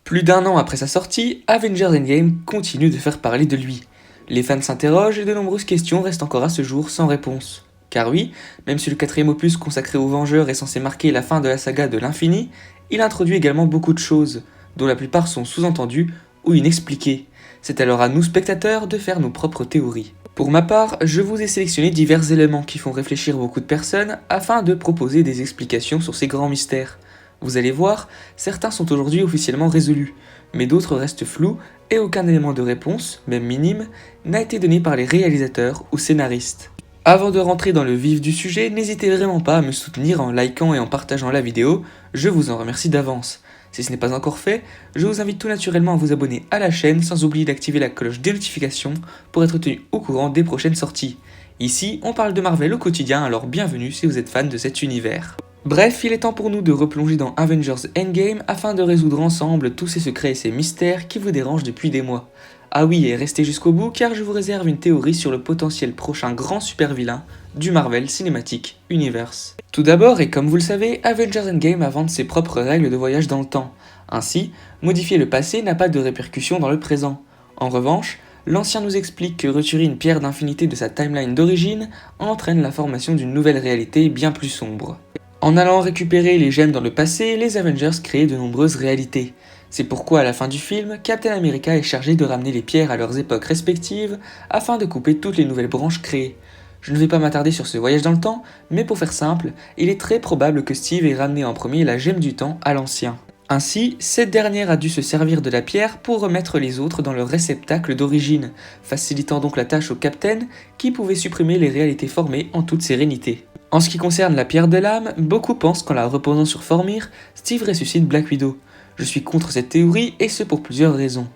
Plus d'un an après sa sortie, Avengers Endgame continue de faire parler de lui. Les fans s'interrogent et de nombreuses questions restent encore à ce jour sans réponse. Car oui, même si le quatrième opus consacré aux Vengeurs est censé marquer la fin de la saga de l'infini, il introduit également beaucoup de choses, dont la plupart sont sous-entendues ou inexpliquées. C'est alors à nous spectateurs de faire nos propres théories. Pour ma part, je vous ai sélectionné divers éléments qui font réfléchir beaucoup de personnes afin de proposer des explications sur ces grands mystères. Vous allez voir, certains sont aujourd'hui officiellement résolus, mais d'autres restent flous et aucun élément de réponse, même minime, n'a été donné par les réalisateurs ou scénaristes. Avant de rentrer dans le vif du sujet, n'hésitez vraiment pas à me soutenir en likant et en partageant la vidéo, je vous en remercie d'avance. Si ce n'est pas encore fait, je vous invite tout naturellement à vous abonner à la chaîne sans oublier d'activer la cloche des notifications pour être tenu au courant des prochaines sorties. Ici, on parle de Marvel au quotidien, alors bienvenue si vous êtes fan de cet univers. Bref, il est temps pour nous de replonger dans Avengers Endgame afin de résoudre ensemble tous ces secrets et ces mystères qui vous dérangent depuis des mois. Ah oui, et restez jusqu'au bout car je vous réserve une théorie sur le potentiel prochain grand super vilain du Marvel Cinematic Universe. Tout d'abord, et comme vous le savez, Avengers Endgame invente ses propres règles de voyage dans le temps. Ainsi, modifier le passé n'a pas de répercussions dans le présent. En revanche, l'ancien nous explique que retirer une pierre d'infinité de sa timeline d'origine entraîne la formation d'une nouvelle réalité bien plus sombre. En allant récupérer les gemmes dans le passé, les Avengers créent de nombreuses réalités. C'est pourquoi à la fin du film, Captain America est chargé de ramener les pierres à leurs époques respectives afin de couper toutes les nouvelles branches créées. Je ne vais pas m'attarder sur ce voyage dans le temps, mais pour faire simple, il est très probable que Steve ait ramené en premier la gemme du temps à l'ancien. Ainsi, cette dernière a dû se servir de la pierre pour remettre les autres dans leur réceptacle d'origine, facilitant donc la tâche au Captain qui pouvait supprimer les réalités formées en toute sérénité. En ce qui concerne la pierre de l'âme, beaucoup pensent qu'en la reposant sur Vormir, Steve ressuscite Black Widow. Je suis contre cette théorie et ce pour plusieurs raisons.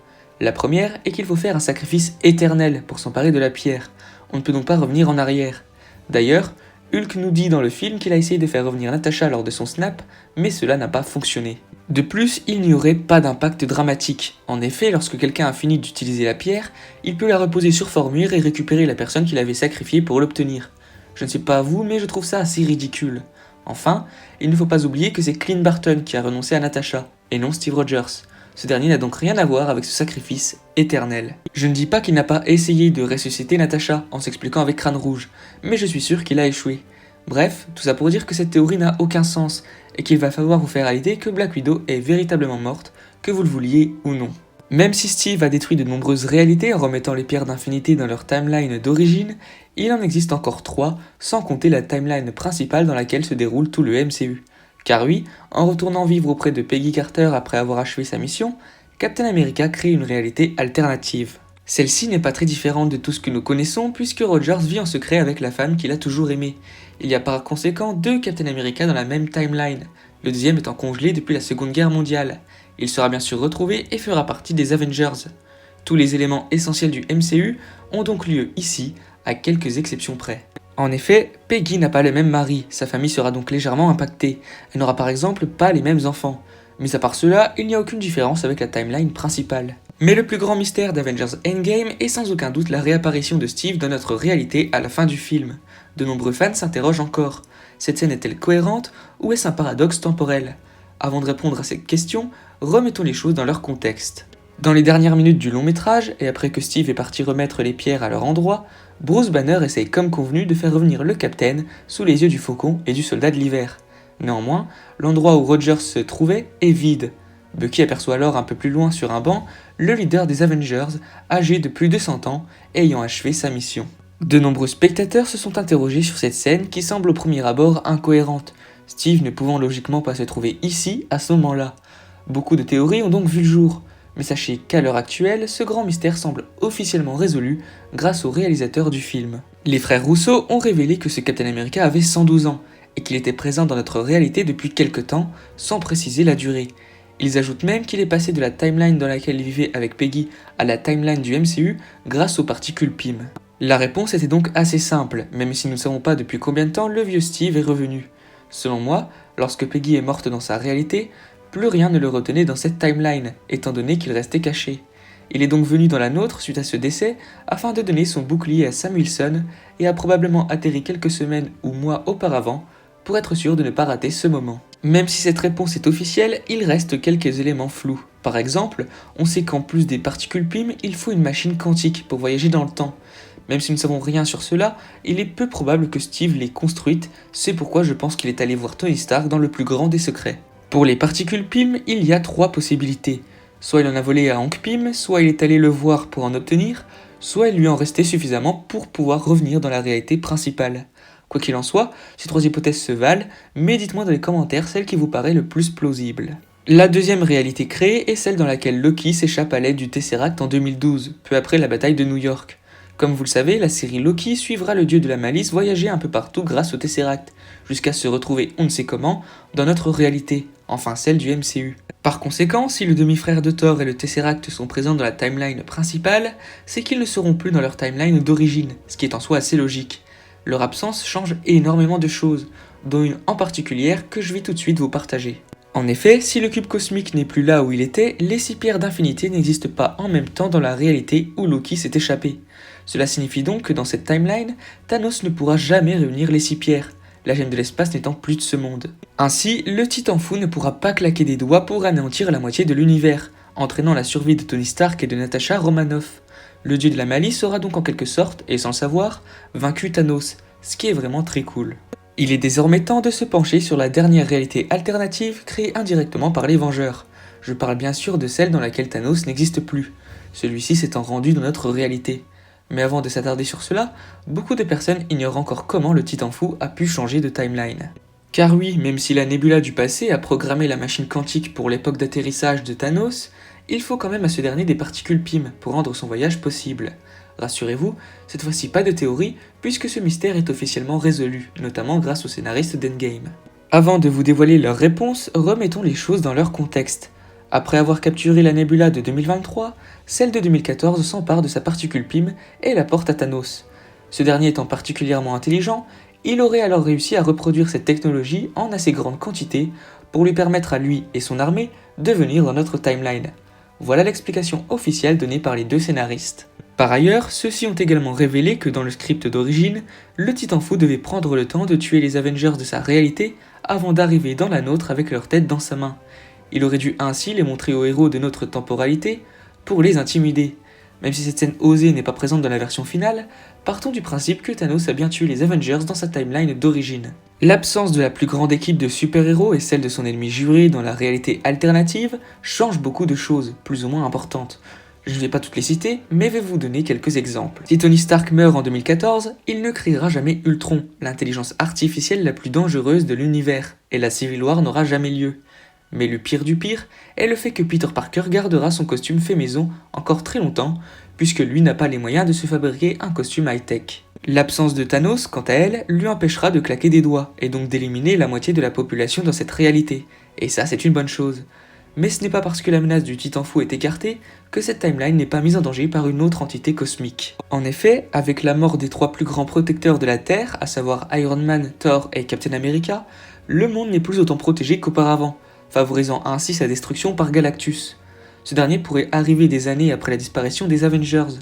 La première est qu'il faut faire un sacrifice éternel pour s'emparer de la pierre. On ne peut donc pas revenir en arrière. D'ailleurs, Hulk nous dit dans le film qu'il a essayé de faire revenir Natasha lors de son snap, mais cela n'a pas fonctionné. De plus, il n'y aurait pas d'impact dramatique. En effet, lorsque quelqu'un a fini d'utiliser la pierre, il peut la reposer sur Vormir et récupérer la personne qu'il avait sacrifiée pour l'obtenir. Je ne sais pas vous, mais je trouve ça assez ridicule. Enfin, il ne faut pas oublier que c'est Clint Barton qui a renoncé à Natasha, et non Steve Rogers. Ce dernier n'a donc rien à voir avec ce sacrifice éternel. Je ne dis pas qu'il n'a pas essayé de ressusciter Natasha en s'expliquant avec Crâne Rouge, mais je suis sûr qu'il a échoué. Bref, tout ça pour dire que cette théorie n'a aucun sens, et qu'il va falloir vous faire à l'idée que Black Widow est véritablement morte, que vous le vouliez ou non. Même si Steve a détruit de nombreuses réalités en remettant les pierres d'infinité dans leur timeline d'origine, il en existe encore 3, sans compter la timeline principale dans laquelle se déroule tout le MCU. Car oui, en retournant vivre auprès de Peggy Carter après avoir achevé sa mission, Captain America crée une réalité alternative. Celle-ci n'est pas très différente de tout ce que nous connaissons puisque Rogers vit en secret avec la femme qu'il a toujours aimée. Il y a par conséquent 2 Captain America dans la même timeline, le deuxième étant congelé depuis la Seconde Guerre mondiale. Il sera bien sûr retrouvé et fera partie des Avengers. Tous les éléments essentiels du MCU ont donc lieu ici, à quelques exceptions près. En effet, Peggy n'a pas le même mari, sa famille sera donc légèrement impactée. Elle n'aura par exemple pas les mêmes enfants. Mais à part cela, il n'y a aucune différence avec la timeline principale. Mais le plus grand mystère d'Avengers Endgame est sans aucun doute la réapparition de Steve dans notre réalité à la fin du film. De nombreux fans s'interrogent encore. Cette scène est-elle cohérente ou est-ce un paradoxe temporel ? Avant de répondre à cette question, remettons les choses dans leur contexte. Dans les dernières minutes du long métrage, et après que Steve est parti remettre les pierres à leur endroit, Bruce Banner essaye comme convenu de faire revenir le Capitaine sous les yeux du Faucon et du Soldat de l'Hiver. Néanmoins, l'endroit où Rogers se trouvait est vide. Bucky aperçoit alors un peu plus loin sur un banc le leader des Avengers, âgé de plus de 100 ans, ayant achevé sa mission. De nombreux spectateurs se sont interrogés sur cette scène qui semble au premier abord incohérente, Steve ne pouvant logiquement pas se trouver ici à ce moment-là. Beaucoup de théories ont donc vu le jour, mais sachez qu'à l'heure actuelle, ce grand mystère semble officiellement résolu grâce au réalisateur du film. Les frères Russo ont révélé que ce Captain America avait 112 ans, et qu'il était présent dans notre réalité depuis quelque temps, sans préciser la durée. Ils ajoutent même qu'il est passé de la timeline dans laquelle il vivait avec Peggy à la timeline du MCU grâce aux particules PIM. La réponse était donc assez simple, même si nous ne savons pas depuis combien de temps le vieux Steve est revenu. Selon moi, lorsque Peggy est morte dans sa réalité, plus rien ne le retenait dans cette timeline, étant donné qu'il restait caché. Il est donc venu dans la nôtre suite à ce décès, afin de donner son bouclier à Sam Wilson, et a probablement atterri quelques semaines ou mois auparavant, pour être sûr de ne pas rater ce moment. Même si cette réponse est officielle, il reste quelques éléments flous. Par exemple, on sait qu'en plus des particules PIM, il faut une machine quantique pour voyager dans le temps. Même si nous ne savons rien sur cela, il est peu probable que Steve l'ait construite, c'est pourquoi je pense qu'il est allé voir Tony Stark dans le plus grand des secrets. Pour les particules PIM, il y a 3 possibilités. Soit il en a volé à Hank Pym, soit il est allé le voir pour en obtenir, soit il lui en restait suffisamment pour pouvoir revenir dans la réalité principale. Quoi qu'il en soit, ces 3 hypothèses se valent, mais dites-moi dans les commentaires celle qui vous paraît le plus plausible. La deuxième réalité créée est celle dans laquelle Loki s'échappe à l'aide du Tesseract en 2012, peu après la bataille de New York. Comme vous le savez, la série Loki suivra le dieu de la malice voyager un peu partout grâce au Tesseract, jusqu'à se retrouver on ne sait comment dans notre réalité, enfin celle du MCU. Par conséquent, si le demi-frère de Thor et le Tesseract sont présents dans la timeline principale, c'est qu'ils ne seront plus dans leur timeline d'origine, ce qui est en soi assez logique. Leur absence change énormément de choses, dont une en particulier que je vais tout de suite vous partager. En effet, si le cube cosmique n'est plus là où il était, les 6 pierres d'infinité n'existent pas en même temps dans la réalité où Loki s'est échappé. Cela signifie donc que dans cette timeline, Thanos ne pourra jamais réunir les 6 pierres, la gemme de l'espace n'étant plus de ce monde. Ainsi, le Titan fou ne pourra pas claquer des doigts pour anéantir la moitié de l'univers, entraînant la survie de Tony Stark et de Natasha Romanoff. Le dieu de la malice aura donc en quelque sorte, et sans le savoir, vaincu Thanos, ce qui est vraiment très cool. Il est désormais temps de se pencher sur la dernière réalité alternative créée indirectement par les Vengeurs. Je parle bien sûr de celle dans laquelle Thanos n'existe plus, celui-ci s'étant rendu dans notre réalité. Mais avant de s'attarder sur cela, beaucoup de personnes ignorent encore comment le Titan fou a pu changer de timeline. Car oui, même si la Nebula du passé a programmé la machine quantique pour l'époque d'atterrissage de Thanos, il faut quand même à ce dernier des particules PIM pour rendre son voyage possible. Rassurez-vous, cette fois-ci pas de théorie, puisque ce mystère est officiellement résolu, notamment grâce aux scénaristes d'Endgame. Avant de vous dévoiler leurs réponses, remettons les choses dans leur contexte. Après avoir capturé la Nebula de 2023, celle de 2014 s'empare de sa particule PIM et la porte à Thanos. Ce dernier étant particulièrement intelligent, il aurait alors réussi à reproduire cette technologie en assez grande quantité pour lui permettre à lui et son armée de venir dans notre timeline. Voilà l'explication officielle donnée par les 2 scénaristes. Par ailleurs, ceux-ci ont également révélé que dans le script d'origine, le Titan fou devait prendre le temps de tuer les Avengers de sa réalité avant d'arriver dans la nôtre avec leur tête dans sa main. Il aurait dû ainsi les montrer aux héros de notre temporalité pour les intimider. Même si cette scène osée n'est pas présente dans la version finale, partons du principe que Thanos a bien tué les Avengers dans sa timeline d'origine. L'absence de la plus grande équipe de super-héros et celle de son ennemi juré dans la réalité alternative change beaucoup de choses, plus ou moins importantes. Je ne vais pas toutes les citer, mais vais vous donner quelques exemples. Si Tony Stark meurt en 2014, il ne créera jamais Ultron, l'intelligence artificielle la plus dangereuse de l'univers, et la Civil War n'aura jamais lieu. Mais le pire du pire est le fait que Peter Parker gardera son costume fait maison encore très longtemps, puisque lui n'a pas les moyens de se fabriquer un costume high-tech. L'absence de Thanos, quant à elle, lui empêchera de claquer des doigts, et donc d'éliminer la moitié de la population dans cette réalité. Et ça, c'est une bonne chose. Mais ce n'est pas parce que la menace du Titan fou est écartée que cette timeline n'est pas mise en danger par une autre entité cosmique. En effet, avec la mort des 3 plus grands protecteurs de la Terre, à savoir Iron Man, Thor et Captain America, le monde n'est plus autant protégé qu'auparavant, favorisant ainsi sa destruction par Galactus. Ce dernier pourrait arriver des années après la disparition des Avengers.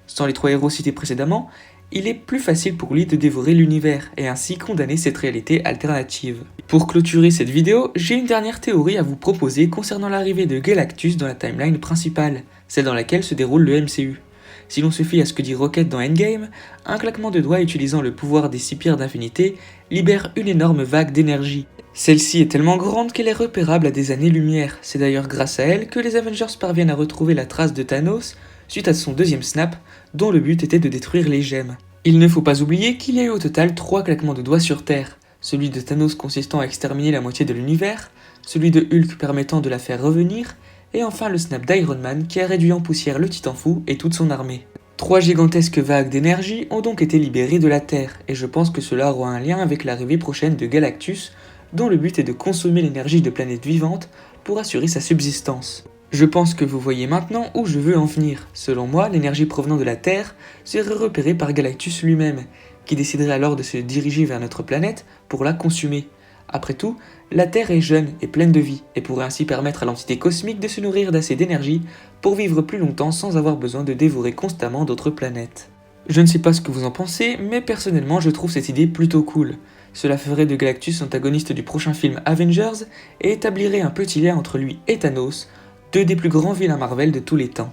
Sans les 3 héros cités précédemment, il est plus facile pour lui de dévorer l'univers et ainsi condamner cette réalité alternative. Pour clôturer cette vidéo, j'ai une dernière théorie à vous proposer concernant l'arrivée de Galactus dans la timeline principale, celle dans laquelle se déroule le MCU. Si l'on se fie à ce que dit Rocket dans Endgame, un claquement de doigts utilisant le pouvoir des 6 pierres d'infinité libère une énorme vague d'énergie. Celle-ci est tellement grande qu'elle est repérable à des années-lumière, c'est d'ailleurs grâce à elle que les Avengers parviennent à retrouver la trace de Thanos suite à son 2e snap, dont le but était de détruire les gemmes. Il ne faut pas oublier qu'il y a eu au total 3 claquements de doigts sur Terre, celui de Thanos consistant à exterminer la moitié de l'univers, celui de Hulk permettant de la faire revenir, et enfin le snap d'Iron Man qui a réduit en poussière le Titan fou et toute son armée. 3 gigantesques vagues d'énergie ont donc été libérées de la Terre, et je pense que cela aura un lien avec l'arrivée prochaine de Galactus, dont le but est de consommer l'énergie de planètes vivantes pour assurer sa subsistance. Je pense que vous voyez maintenant où je veux en venir. Selon moi, l'énergie provenant de la Terre serait repérée par Galactus lui-même, qui déciderait alors de se diriger vers notre planète pour la consumer. Après tout, la Terre est jeune et pleine de vie, et pourrait ainsi permettre à l'entité cosmique de se nourrir d'assez d'énergie pour vivre plus longtemps sans avoir besoin de dévorer constamment d'autres planètes. Je ne sais pas ce que vous en pensez, mais personnellement je trouve cette idée plutôt cool. Cela ferait de Galactus antagoniste du prochain film Avengers et établirait un petit lien entre lui et Thanos, deux des plus grands vilains Marvel de tous les temps.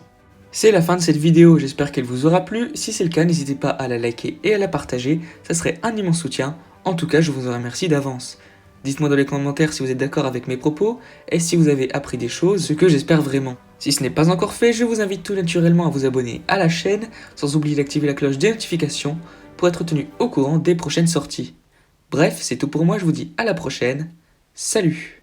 C'est la fin de cette vidéo, j'espère qu'elle vous aura plu. Si c'est le cas, n'hésitez pas à la liker et à la partager, ça serait un immense soutien. En tout cas, je vous en remercie d'avance. Dites-moi dans les commentaires si vous êtes d'accord avec mes propos et si vous avez appris des choses, ce que j'espère vraiment. Si ce n'est pas encore fait, je vous invite tout naturellement à vous abonner à la chaîne, sans oublier d'activer la cloche des notifications pour être tenu au courant des prochaines sorties. Bref, c'est tout pour moi, je vous dis à la prochaine. Salut!